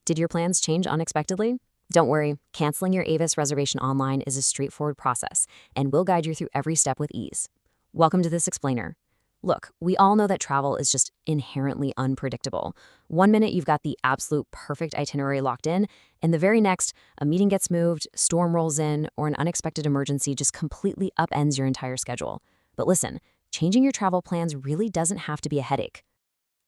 Did your plans change unexpectedly? Don't worry, canceling your Avis reservation online is a straightforward process, and we'll guide you through every step with ease. Welcome to This Explainer. Look, we all know that travel is just inherently unpredictable. One minute you've got the absolute perfect itinerary locked in, and the very next, a meeting gets moved, storm rolls in, or an unexpected emergency just completely upends your entire schedule. But listen, changing your travel plans really doesn't have to be a headache.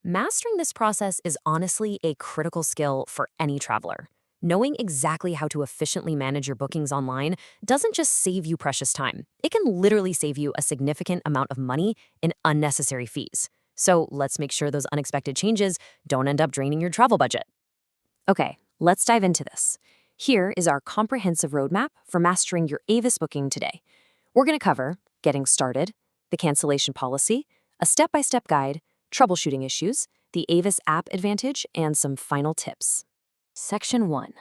Mastering this process is honestly a critical skill for any traveler. Knowing exactly how to efficiently manage your bookings online doesn't just save you precious time. It can literally save you a significant amount of money in unnecessary fees. So let's make sure those unexpected changes don't end up draining your travel budget. Okay, let's dive into this. Here is our comprehensive roadmap for mastering your Avis booking today. We're going to cover getting started, the cancellation policy, a step-by-step guide, troubleshooting issues, the Avis app advantage, and some final tips. Section 1.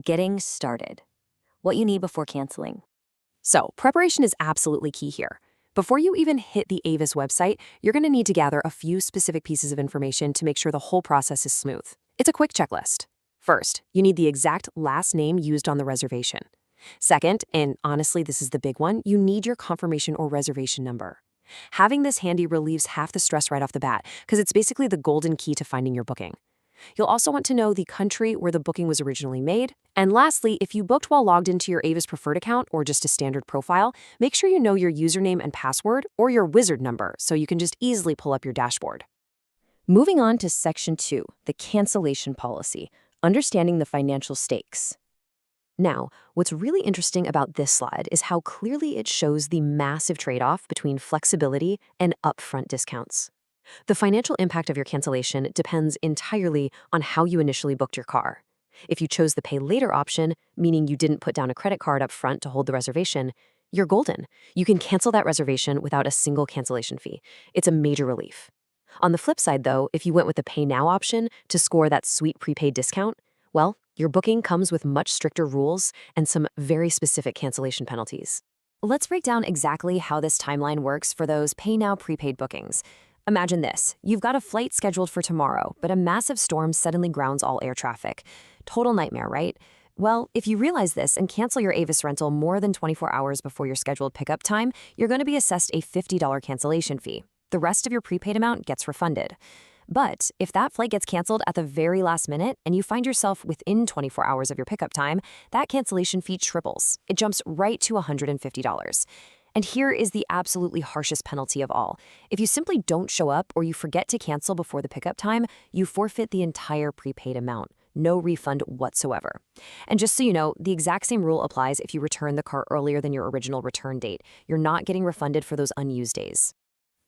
Getting started. What you need before canceling. So, preparation is absolutely key here. Before you even hit the Avis website, you're going to need to gather a few specific pieces of information to make sure the whole process is smooth. It's a quick checklist. First, you need the exact last name used on the reservation. Second, and honestly this is the big one, you need your confirmation or reservation number. Having this handy relieves half the stress right off the bat, because it's basically the golden key to finding your booking. You'll also want to know the country where the booking was originally made. And lastly, if you booked while logged into your Avis Preferred account or just a standard profile, make sure you know your username and password or your wizard number so you can just easily pull up your dashboard. Moving on to Section 2, the cancellation policy, understanding the financial stakes. Now, what's really interesting about this slide is how clearly it shows the massive trade-off between flexibility and upfront discounts. The financial impact of your cancellation depends entirely on how you initially booked your car. If you chose the pay later option, meaning you didn't put down a credit card up front to hold the reservation, you're golden. You can cancel that reservation without a single cancellation fee. It's a major relief. On the flip side, though, if you went with the pay now option to score that sweet prepaid discount, well, your booking comes with much stricter rules and some very specific cancellation penalties. Let's break down exactly how this timeline works for those pay now prepaid bookings. Imagine this. You've got a flight scheduled for tomorrow, but a massive storm suddenly grounds all air traffic. Total nightmare, right? Well, if you realize this and cancel your Avis rental more than 24 hours before your scheduled pickup time, you're going to be assessed a $50 cancellation fee. The rest of your prepaid amount gets refunded. But if that flight gets canceled at the very last minute and you find yourself within 24 hours of your pickup time, that cancellation fee triples. It jumps right to $150. And here is the absolutely harshest penalty of all. If you simply don't show up or you forget to cancel before the pickup time, you forfeit the entire prepaid amount. No refund whatsoever. And just so you know, the exact same rule applies if you return the car earlier than your original return date. You're not getting refunded for those unused days.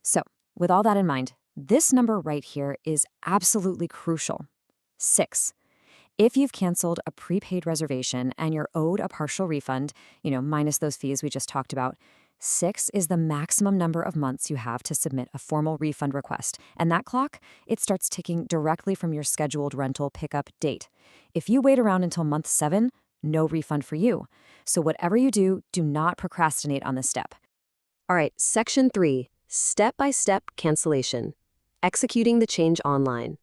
So, with all that in mind, this number right here is absolutely crucial. 6. If you've canceled a prepaid reservation and you're owed a partial refund, minus those fees we just talked about, 6 is the maximum number of months you have to submit a formal refund request. And that clock, it starts ticking directly from your scheduled rental pickup date. If you wait around until month 7, no refund for you. So whatever you do, do not procrastinate on this step. All right, Section 3, step-by-step cancellation. Executing the change online.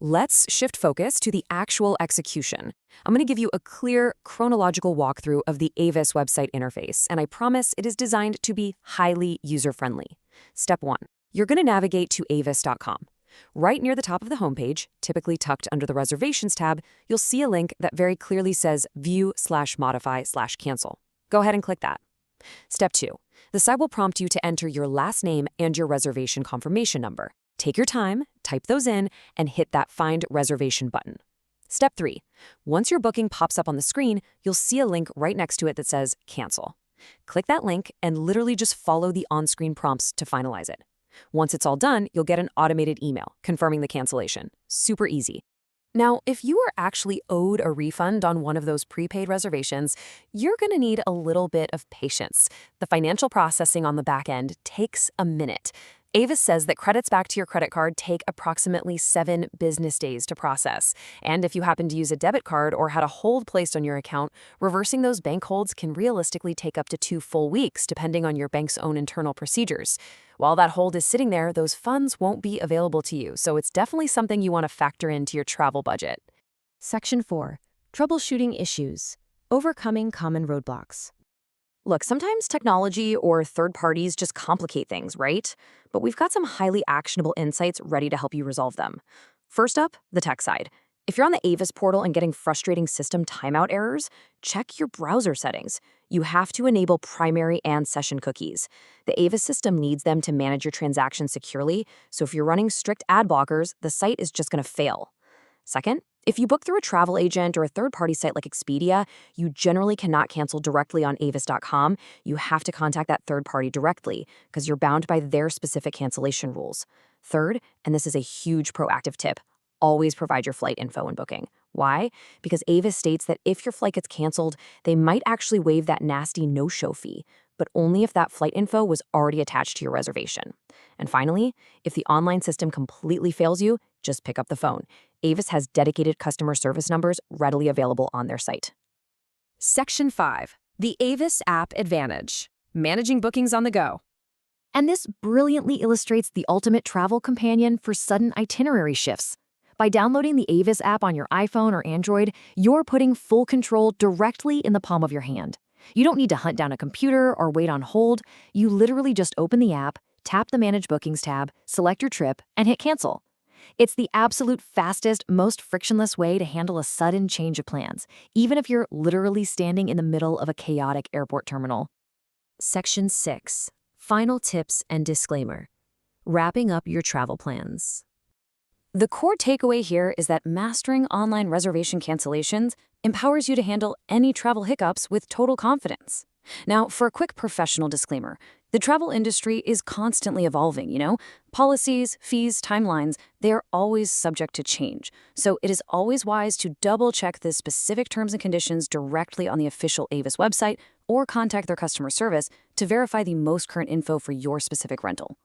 Let's shift focus to the actual execution. I'm going to give you a clear chronological walkthrough of the Avis website interface, and I promise it is designed to be highly user-friendly. Step 1. You're going to navigate to avis.com. Right near the top of the homepage, typically tucked under the Reservations tab, you'll see a link that very clearly says View/Modify/Cancel. Go ahead and click that. Step 2. The site will prompt you to enter your last name and your reservation confirmation number. Take your time, type those in, and hit that Find Reservation button. Step 3. Once your booking pops up on the screen, you'll see a link right next to it that says Cancel. Click that link and literally just follow the on-screen prompts to finalize it. Once it's all done, you'll get an automated email confirming the cancellation. Super easy. Now, if you are actually owed a refund on one of those prepaid reservations, you're going to need a little bit of patience. The financial processing on the back end takes a minute. Avis says that credits back to your credit card take approximately 7 business days to process. And if you happen to use a debit card or had a hold placed on your account, reversing those bank holds can realistically take up to 2 full weeks, depending on your bank's own internal procedures. While that hold is sitting there, those funds won't be available to you, so it's definitely something you want to factor into your travel budget. Section 4. Troubleshooting issues. Overcoming common roadblocks. Look, sometimes technology or third parties just complicate things, right? But we've got some highly actionable insights ready to help you resolve them. First up, the tech side. If you're on the Avis portal and getting frustrating system timeout errors, check your browser settings. You have to enable primary and session cookies. The Avis system needs them to manage your transactions securely, so if you're running strict ad blockers, the site is just going to fail. Second, if you book through a travel agent or a third-party site like Expedia, you generally cannot cancel directly on avis.com. You have to contact that third party directly because you're bound by their specific cancellation rules. Third, and this is a huge proactive tip, always provide your flight info when booking. Why? Because Avis states that if your flight gets canceled, they might actually waive that nasty no-show fee, but only if that flight info was already attached to your reservation. And finally, if the online system completely fails you, just pick up the phone. Avis has dedicated customer service numbers readily available on their site. Section 5. The Avis App Advantage. Managing bookings on the go. And this brilliantly illustrates the ultimate travel companion for sudden itinerary shifts. By downloading the Avis app on your iPhone or Android, you're putting full control directly in the palm of your hand. You don't need to hunt down a computer or wait on hold. You literally just open the app, tap the Manage Bookings tab, select your trip, and hit Cancel. It's the absolute fastest, most frictionless way to handle a sudden change of plans, even if you're literally standing in the middle of a chaotic airport terminal. Section 6. Final tips and disclaimer. Wrapping up your travel plans. The core takeaway here is that mastering online reservation cancellations empowers you to handle any travel hiccups with total confidence. Now, for a quick professional disclaimer, the travel industry is constantly evolving, Policies, fees, timelines, they are always subject to change. So it is always wise to double-check the specific terms and conditions directly on the official Avis website or contact their customer service to verify the most current info for your specific rental.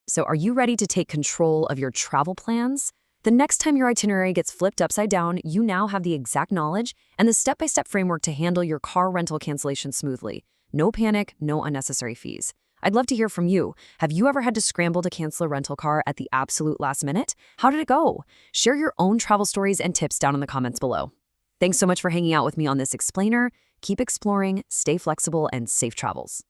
So are you ready to take control of your travel plans? The next time your itinerary gets flipped upside down, you now have the exact knowledge and the step-by-step framework to handle your car rental cancellation smoothly. No panic, no unnecessary fees. I'd love to hear from you. Have you ever had to scramble to cancel a rental car at the absolute last minute? How did it go? Share your own travel stories and tips down in the comments below. Thanks so much for hanging out with me on this explainer. Keep exploring, stay flexible, and safe travels.